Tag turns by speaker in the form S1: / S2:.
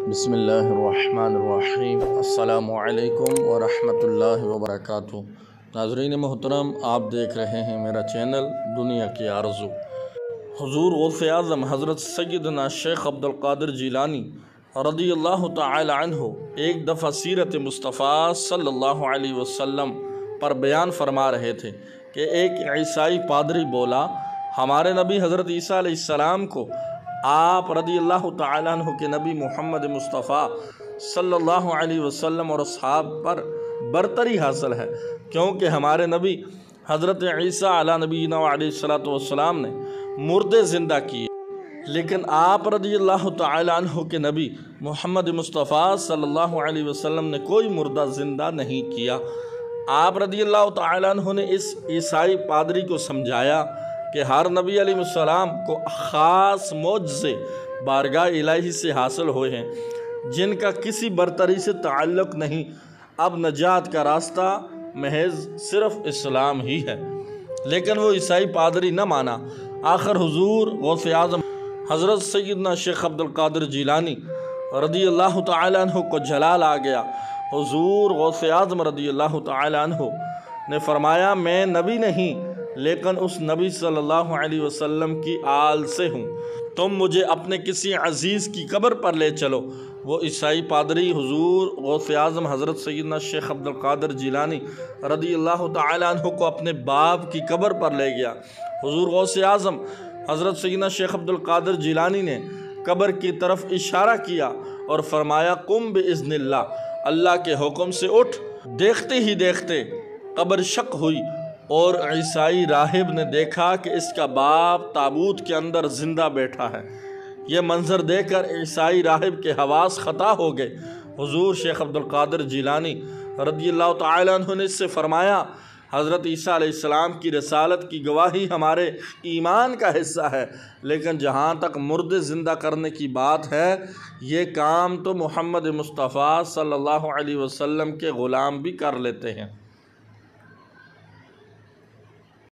S1: بسم اللہ الرحمن الرحیم۔ السلام علیکم ورحمۃ اللہ وبرکاتہ۔ ناظرین محترم، آپ دیکھ رہے ہیں میرا چینل دنیا کی آرزو۔ حضور غوث اعظم حضرت سیدنا شیخ عبد القادر جیلانی رضی اللہ تعالی عنہ ایک دفعہ سیرت مصطفیٰ صلی اللہ علیہ وسلم پر بیان فرما رہے تھے کہ ایک عیسائی پادری بولا، ہمارے نبی حضرت عیسیٰ علیہ السلام کو آپ رضی اللہ تعالیٰ عنہ کے نبی محمد مصطفیٰ صلی اللہ علیہ وسلم اور اصحاب پر برتری حاصل ہے، کیونکہ ہمارے نبی حضرت عیسیٰ علیہ نبینا علیہ السلام نے مردے زندہ کیے، لیکن آپ رضی اللہ تعالیٰ عنہ کے نبی محمد مصطفیٰ صلی اللہ علیہ وسلم نے کوئی مردہ زندہ نہیں کیا۔ آپ رضی اللہ تعالیٰ عنہ نے اس عیسائی پادری کو سمجھایا کہ ہر نبی علیہ السلام کو خاص معجزے بارگاہ الہی سے حاصل ہوئے ہیں جن کا کسی برتری سے تعلق نہیں۔ اب نجات کا راستہ محض صرف اسلام ہی ہے، لیکن وہ عیسائی پادری نہ مانا۔ آخر حضور غوث اعظم حضرت سیدنا شیخ عبد القادر جیلانی رضی اللہ تعالیٰ عنہ کو جلال آ گیا۔ حضور غوث اعظم رضی اللہ تعالیٰ عنہ نے فرمایا، میں نبی نہیں لیکن اس نبی صلی اللہ علیہ وسلم کی آل سے ہوں، تم مجھے اپنے کسی عزیز کی قبر پر لے چلو۔ وہ عیسائی پادری حضور غوث اعظم حضرت سیدنا شیخ عبد القادر جیلانی رضی اللہ تعالیٰ عنہ کو اپنے باپ کی قبر پر لے گیا۔ حضور غوث اعظم حضرت سیدنا شیخ عبد القادر جیلانی نے قبر کی طرف اشارہ کیا اور فرمایا، قم باذن اللہ، اللہ کے حکم سے اٹھ۔ دیکھتے ہی دیکھتے قبر شق ہوئی اور عیسائی راہب نے دیکھا کہ اس کا باپ تابوت کے اندر زندہ بیٹھا ہے۔ یہ منظر دیکھ کر عیسائی راہب کے حواس خطا ہو گئے۔ حضور شیخ عبد القادر جیلانی رضی اللہ تعالیٰ عنہ نے اس سے فرمایا، حضرت عیسیٰ علیہ السلام کی رسالت کی گواہی ہمارے ایمان کا حصہ ہے، لیکن جہاں تک مردے زندہ کرنے کی بات ہے، یہ کام تو محمد مصطفیٰ صلی اللہ علیہ وسلم کے غلام بھی کر لیتے ہیں۔